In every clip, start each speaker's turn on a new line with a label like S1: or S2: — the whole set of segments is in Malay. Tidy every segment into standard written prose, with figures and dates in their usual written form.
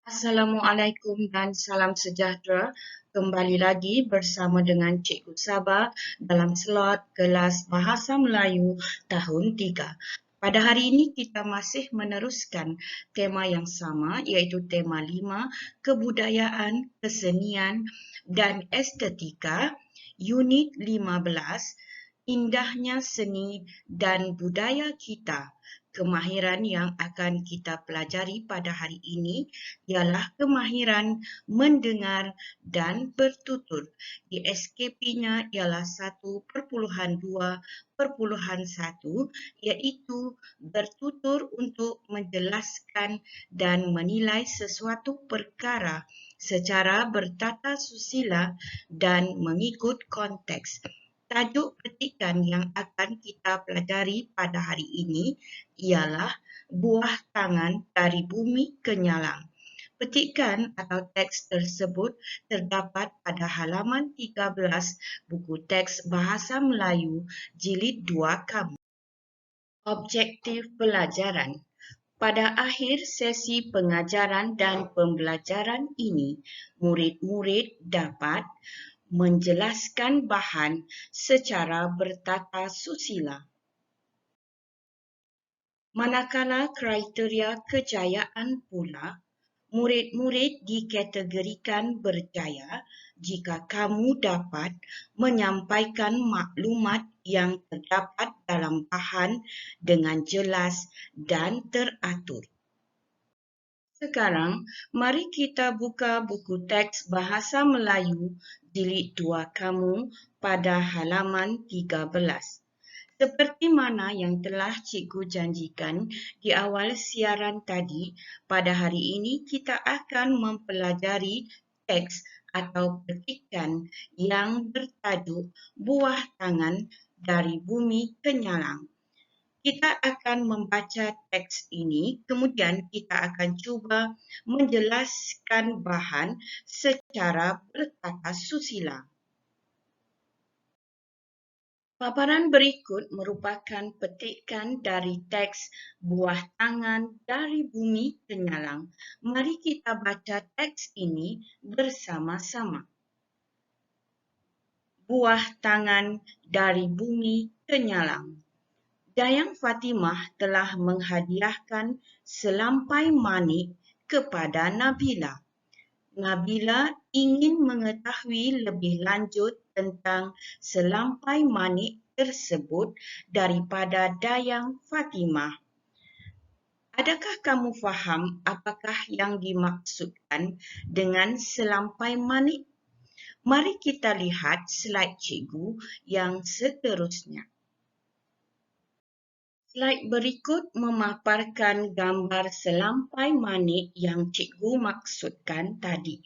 S1: Assalamualaikum dan salam sejahtera. Kembali lagi bersama dengan Cikgu Sabah dalam slot kelas Bahasa Melayu tahun 3. Pada hari ini kita masih meneruskan tema yang sama iaitu tema 5, kebudayaan, kesenian dan estetika, unit 15, indahnya seni dan budaya kita. Kemahiran yang akan kita pelajari pada hari ini ialah kemahiran mendengar dan bertutur. Di SKP-nya ialah 1.2.1 iaitu bertutur untuk menjelaskan dan menilai sesuatu perkara secara bertata susila dan mengikut konteks. Tajuk petikan yang akan kita pelajari pada hari ini ialah buah tangan dari bumi ke nyalang. Petikan atau teks tersebut terdapat pada halaman 13 buku teks Bahasa Melayu Jilid 2 Kamus. Objektif pelajaran. Pada akhir sesi pengajaran dan pembelajaran ini, murid-murid dapat menjelaskan bahan secara bertata susila. Manakala kriteria kejayaan pula, murid-murid dikategorikan berjaya jika kamu dapat menyampaikan maklumat yang terdapat dalam bahan dengan jelas dan teratur. Sekarang, mari kita buka buku teks Bahasa Melayu Jilid 2 Kamu pada halaman 13. Seperti mana yang telah cikgu janjikan di awal siaran tadi, pada hari ini kita akan mempelajari teks atau petikan yang bertajuk Buah Tangan dari Bumi ke Nyalang. Kita akan membaca teks ini, kemudian kita akan cuba menjelaskan bahan secara bertata susila. Paparan berikut merupakan petikan dari teks Buah Tangan dari Bumi ke Nyalang. Mari kita baca teks ini bersama-sama. Buah Tangan dari Bumi ke Nyalang. Dayang Fatimah telah menghadiahkan selampai manik kepada Nabila. Nabila ingin mengetahui lebih lanjut tentang selampai manik tersebut daripada Dayang Fatimah. Adakah kamu faham apakah yang dimaksudkan dengan selampai manik? Mari kita lihat slide cikgu yang seterusnya. Slide berikut memaparkan gambar selampai manik yang cikgu maksudkan tadi.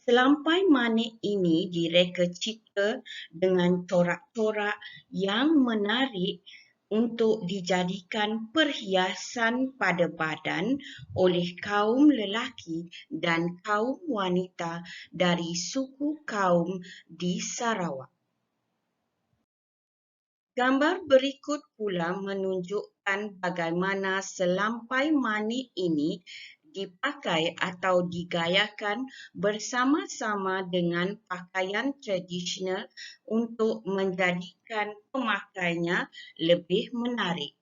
S1: Selampai manik ini direka cipta dengan corak-corak yang menarik untuk dijadikan perhiasan pada badan oleh kaum lelaki dan kaum wanita dari suku kaum di Sarawak. Gambar berikut pula menunjukkan bagaimana selampai manik ini dipakai atau digayakan bersama-sama dengan pakaian tradisional untuk menjadikan pemakainya lebih menarik.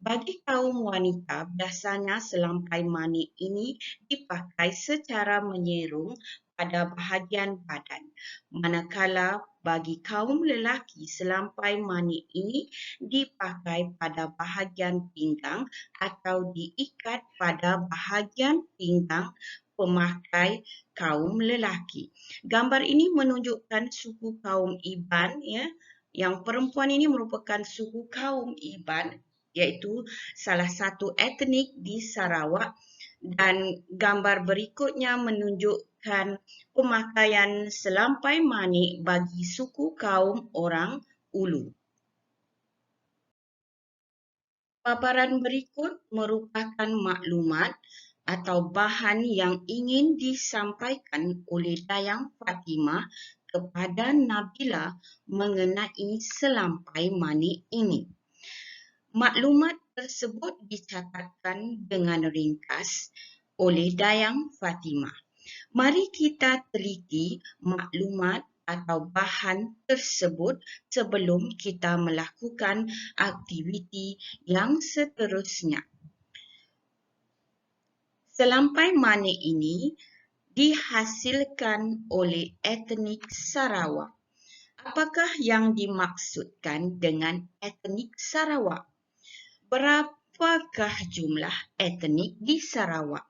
S1: Bagi kaum wanita, biasanya selampai manik ini dipakai secara menyerung pada bahagian badan. Manakala bagi kaum lelaki, selampai manik ini dipakai pada bahagian pinggang atau diikat pada bahagian pinggang pemakai kaum lelaki. Gambar ini menunjukkan suku kaum Iban, ya. Yang perempuan ini merupakan suku kaum Iban, iaitu salah satu etnik di Sarawak, dan gambar berikutnya menunjukkan pemakaian selampai manik bagi suku kaum orang Ulu. Paparan berikut merupakan maklumat atau bahan yang ingin disampaikan oleh Dayang Fatimah kepada Nabila mengenai selampai manik ini. Maklumat tersebut dicatatkan dengan ringkas oleh Dayang Fatimah. Mari kita teliti maklumat atau bahan tersebut sebelum kita melakukan aktiviti yang seterusnya. Selampai manik ini dihasilkan oleh etnik Sarawak. Apakah yang dimaksudkan dengan etnik Sarawak? Berapakah jumlah etnik di Sarawak?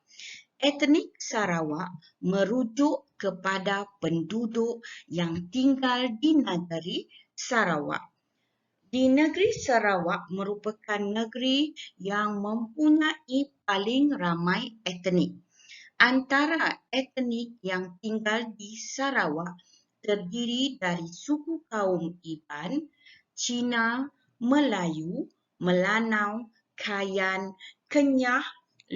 S1: Etnik Sarawak merujuk kepada penduduk yang tinggal di negeri Sarawak. Di negeri Sarawak merupakan negeri yang mempunyai paling ramai etnik. Antara etnik yang tinggal di Sarawak terdiri dari suku kaum Iban, Cina, Melayu, Melanau, Kayan, Kenyah,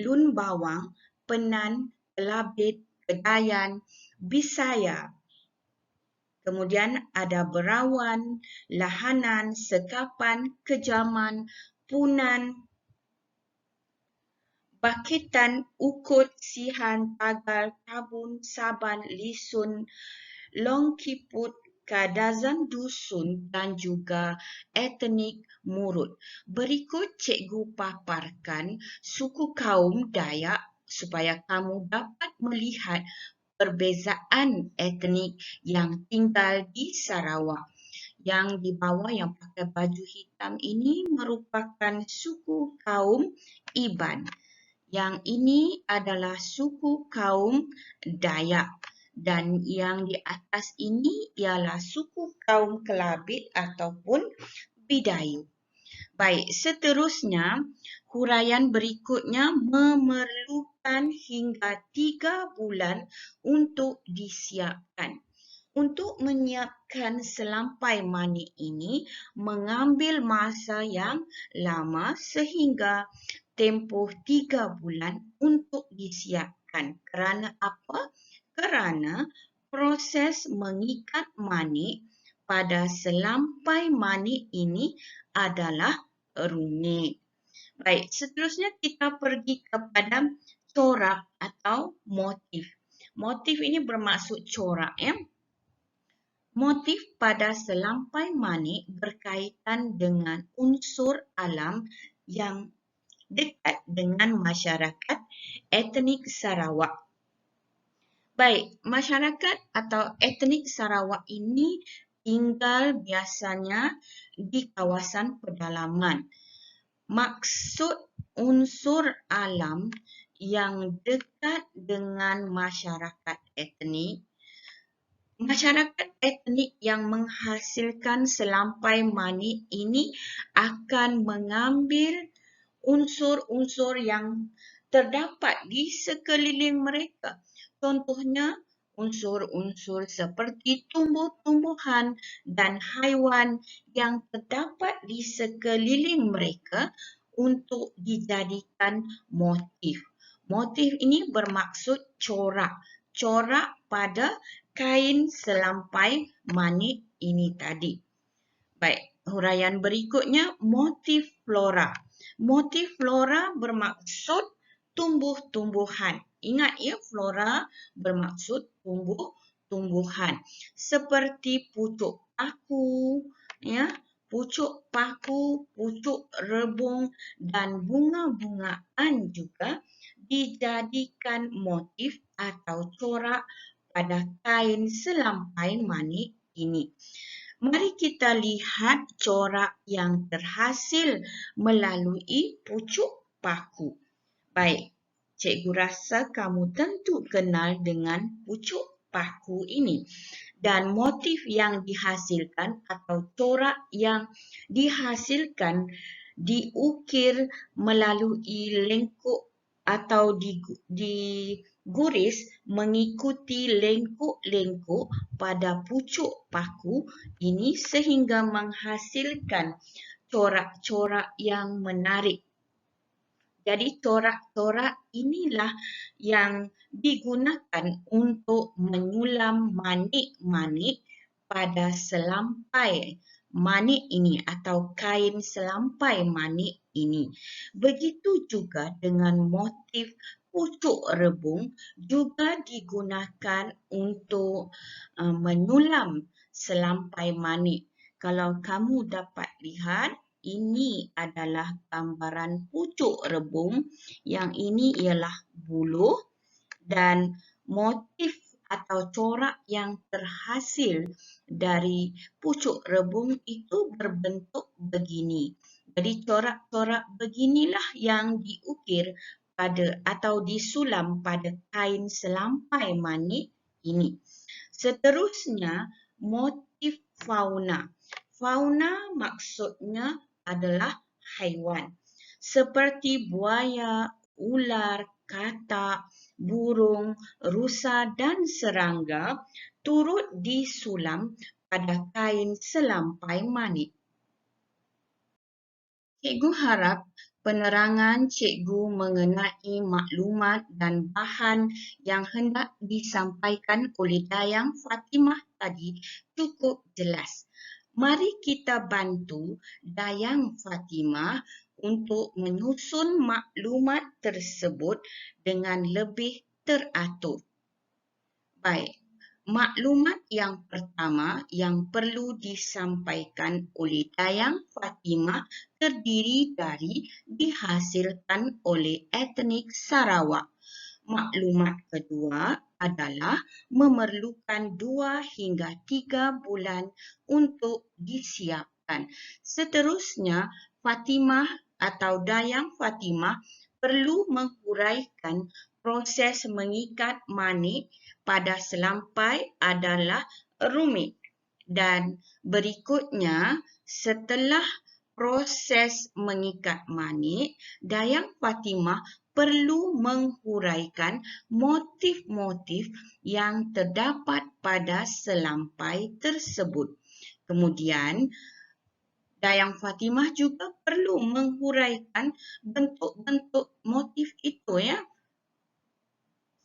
S1: Lun Bawang, Penan, Kelabit, Kedayan, Bisaya. Kemudian ada Berawan, Lahanan, Sekapan, Kejaman, Punan, Bakitan, Ukut, Sihan, Tagal, Tabun, Saban, Lisun, Longkiput, Kadazan Dusun dan juga etnik Murut. Berikut cikgu paparkan suku kaum Dayak supaya kamu dapat melihat perbezaan etnik yang tinggal di Sarawak. Yang di bawah yang pakai baju hitam ini merupakan suku kaum Iban. Yang ini adalah suku kaum Dayak. Dan yang di atas ini ialah suku kaum Kelabit ataupun Bidayu. Baik, seterusnya huraian berikutnya memerlukan hingga 3 bulan untuk disiapkan. Untuk menyiapkan selampai manik ini mengambil masa yang lama sehingga tempoh 3 bulan untuk disiapkan. Kerana apa? Kerana proses mengikat manik pada selampai manik ini adalah rumit. Baik, seterusnya kita pergi kepada corak atau motif. Motif ini bermaksud corak, ya. Motif pada selampai manik berkaitan dengan unsur alam yang dekat dengan masyarakat etnik Sarawak. Baik, masyarakat atau etnik Sarawak ini tinggal biasanya di kawasan pedalaman. Maksud unsur alam yang dekat dengan masyarakat etnik. Masyarakat etnik yang menghasilkan selampai manik ini akan mengambil unsur-unsur yang terdapat di sekeliling mereka. Contohnya, unsur-unsur seperti tumbuh-tumbuhan dan haiwan yang terdapat di sekeliling mereka untuk dijadikan motif. Motif ini bermaksud corak. Corak pada kain selampai manik ini tadi. Baik, huraian berikutnya motif flora. Motif flora bermaksud tumbuh-tumbuhan. Ingat ya, flora bermaksud tumbuh-tumbuhan. Seperti pucuk paku, ya, pucuk paku, pucuk rebung dan bunga-bungaan juga dijadikan motif atau corak pada kain selampai manik ini. Mari kita lihat corak yang terhasil melalui pucuk paku. Baik, cikgu rasa kamu tentu kenal dengan pucuk paku ini. Dan motif yang dihasilkan atau corak yang dihasilkan diukir melalui lengkuk atau diguris mengikuti lengkuk-lengkuk pada pucuk paku ini sehingga menghasilkan corak-corak yang menarik. Jadi corak-corak inilah yang digunakan untuk menyulam manik-manik pada selampai manik ini atau kain selampai manik ini. Begitu juga dengan motif pucuk rebung juga digunakan untuk menyulam selampai manik. Kalau kamu dapat lihat, ini adalah gambaran pucuk rebung. Yang ini ialah buluh dan motif atau corak yang terhasil dari pucuk rebung itu berbentuk begini. Jadi corak-corak beginilah yang diukir pada atau disulam pada kain selampai manik ini. Seterusnya, motif fauna. Fauna maksudnya adalah haiwan. Seperti buaya, ular, katak, burung, rusa dan serangga turut disulam pada kain selampai manik. Cikgu harap penerangan cikgu mengenai maklumat dan bahan yang hendak disampaikan oleh Dayang Fatimah tadi cukup jelas. Mari kita bantu Dayang Fatimah untuk menyusun maklumat tersebut dengan lebih teratur. Baik, maklumat yang pertama yang perlu disampaikan oleh Dayang Fatimah terdiri dari dihasilkan oleh etnik Sarawak. Maklumat kedua adalah memerlukan 2 hingga 3 bulan untuk disiapkan. Seterusnya, Fatimah atau Dayang Fatimah perlu menghuraikan proses mengikat manik pada selampai adalah rumit. Dan berikutnya, setelah proses mengikat manik, Dayang Fatimah perlu menghuraikan motif-motif yang terdapat pada selampai tersebut. Kemudian, Dayang Fatimah juga perlu menghuraikan bentuk-bentuk motif itu ya.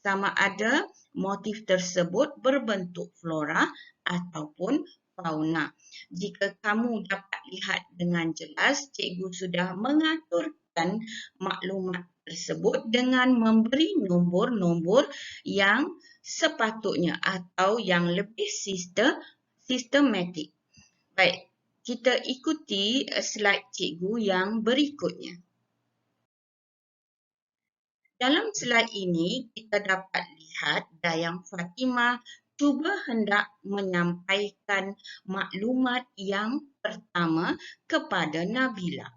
S1: Sama ada motif tersebut berbentuk flora ataupun fauna. Jika kamu dapat lihat dengan jelas, cikgu sudah mengaturkan maklumat tersebut dengan memberi nombor-nombor yang sepatutnya atau yang lebih sistematik. Baik, kita ikuti slide cikgu yang berikutnya. Dalam slide ini, kita dapat lihat Dayang Fatimah cuba hendak menyampaikan maklumat yang pertama kepada Nabila.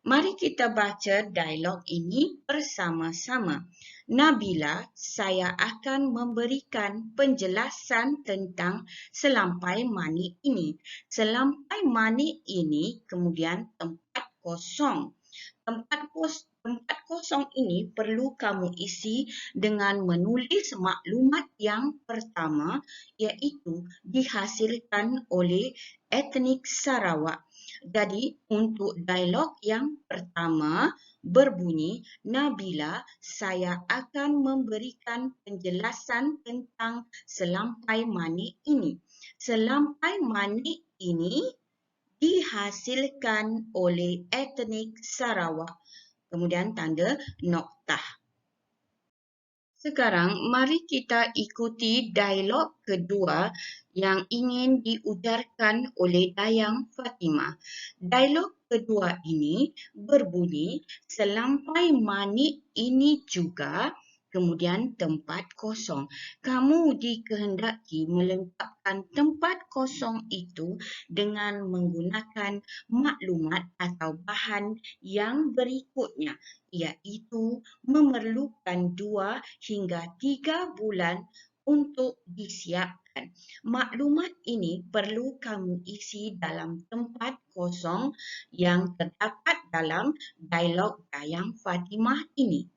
S1: Mari kita baca dialog ini bersama-sama. Nabila, saya akan memberikan penjelasan tentang selampai manik ini. Selampai manik ini kemudian tempat kosong. Tempat kosong ini perlu kamu isi dengan menulis maklumat yang pertama, iaitu dihasilkan oleh etnik Sarawak. Jadi, untuk dialog yang pertama berbunyi, Nabila, saya akan memberikan penjelasan tentang selampai manik ini. Selampai manik ini dihasilkan oleh etnik Sarawak. Kemudian tanda noktah. Sekarang mari kita ikuti dialog kedua yang ingin diujarkan oleh Dayang Fatimah. Dialog kedua ini berbunyi, selampai manik ini juga kemudian tempat kosong. Kamu dikehendaki melengkapkan tempat kosong itu dengan menggunakan maklumat atau bahan yang berikutnya, iaitu memerlukan 2 hingga 3 bulan untuk disiapkan. Maklumat ini perlu kamu isi dalam tempat kosong yang terdapat dalam dialog Dayang Fatimah ini.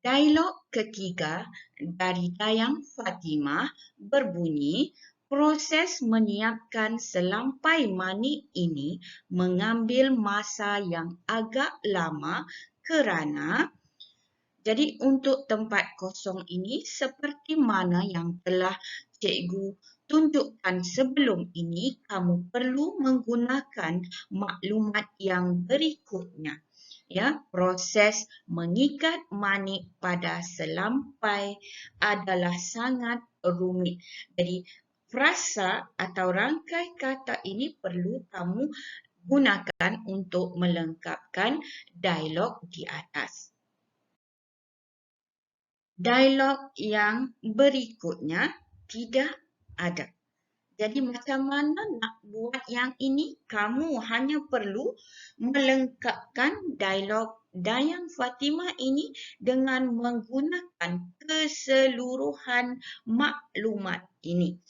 S1: Dialog ketiga dari Dayang Fatimah berbunyi, proses menyiapkan selampai manik ini mengambil masa yang agak lama kerana jadi untuk tempat kosong ini seperti mana yang telah cikgu tunjukkan sebelum ini, kamu perlu menggunakan maklumat yang berikutnya. Ya, proses mengikat manik pada selampai adalah sangat rumit. Jadi, frasa atau rangkai kata ini perlu kamu gunakan untuk melengkapkan dialog di atas. Dialog yang berikutnya tidak ada. Jadi macam mana nak buat yang ini? Kamu hanya perlu melengkapkan dialog Dayang Fatimah ini dengan menggunakan keseluruhan maklumat ini.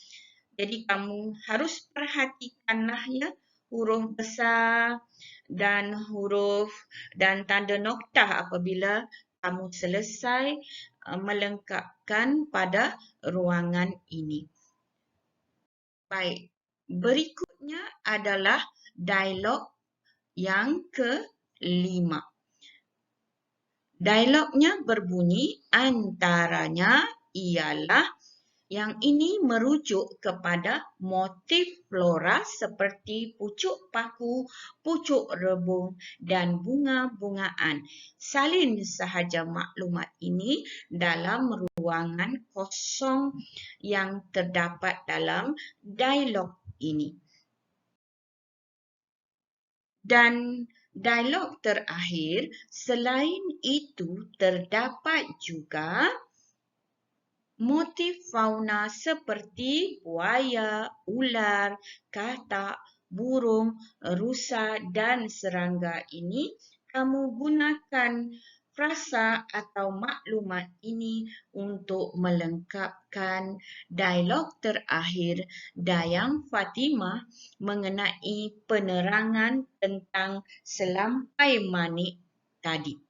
S1: Jadi kamu harus perhatikanlah ya huruf besar dan huruf dan tanda noktah apabila kamu selesai melengkapkan pada ruangan ini. Baik, berikutnya adalah dialog yang kelima. Dialognya berbunyi antaranya ialah yang ini merujuk kepada motif flora seperti pucuk paku, pucuk rebung dan bunga-bungaan. Salin sahaja maklumat ini dalam ruangan kosong yang terdapat dalam dialog ini. Dan dialog terakhir, selain itu terdapat juga motif fauna seperti buaya, ular, katak, burung, rusa dan serangga ini kamu gunakan frasa atau maklumat ini untuk melengkapkan dialog terakhir Dayang Fatimah mengenai penerangan tentang selampai manik tadi.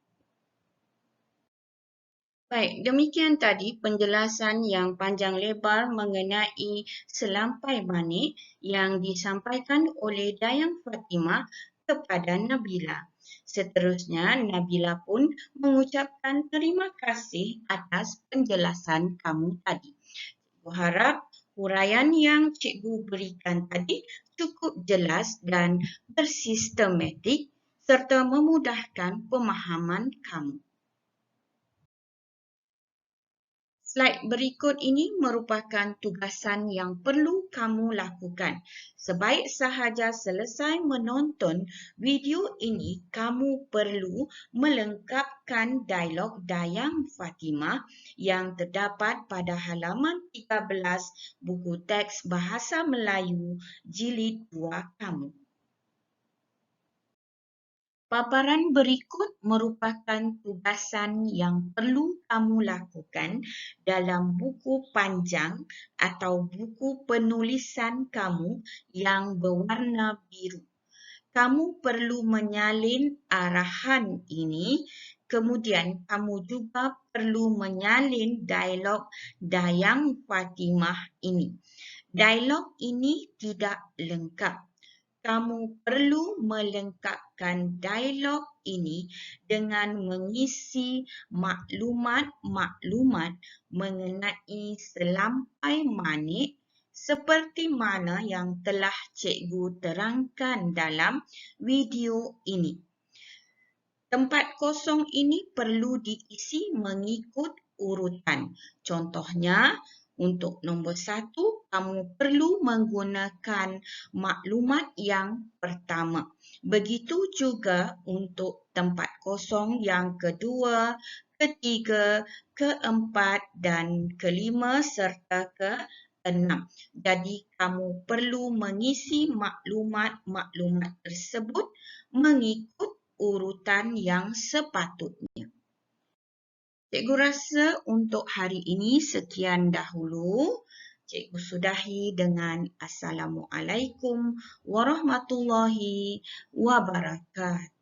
S1: Baik, demikian tadi penjelasan yang panjang lebar mengenai selampai manik yang disampaikan oleh Dayang Fatimah kepada Nabila. Seterusnya, Nabila pun mengucapkan terima kasih atas penjelasan kamu tadi. Cikgu harap huraian yang cikgu berikan tadi cukup jelas dan bersistematik serta memudahkan pemahaman kamu. Slide berikut ini merupakan tugasan yang perlu kamu lakukan. Sebaik sahaja selesai menonton video ini, kamu perlu melengkapkan dialog Dayang Fatimah yang terdapat pada halaman 13 buku teks Bahasa Melayu Jilid 2 kamu. Paparan berikut merupakan tugasan yang perlu kamu lakukan dalam buku panjang atau buku penulisan kamu yang berwarna biru. Kamu perlu menyalin arahan ini, kemudian kamu juga perlu menyalin dialog Dayang Fatimah ini. Dialog ini tidak lengkap. Kamu perlu melengkapkan dialog ini dengan mengisi maklumat-maklumat mengenai selampai manik seperti mana yang telah cikgu terangkan dalam video ini. Tempat kosong ini perlu diisi mengikut urutan. Contohnya, untuk nombor 1, kamu perlu menggunakan maklumat yang pertama. Begitu juga untuk tempat kosong yang kedua, ketiga, keempat dan kelima serta keenam. Jadi, kamu perlu mengisi maklumat-maklumat tersebut mengikut urutan yang sepatutnya. Cikgu rasa untuk hari ini sekian dahulu. Cikgu sudahi dengan Assalamualaikum warahmatullahi wabarakatuh.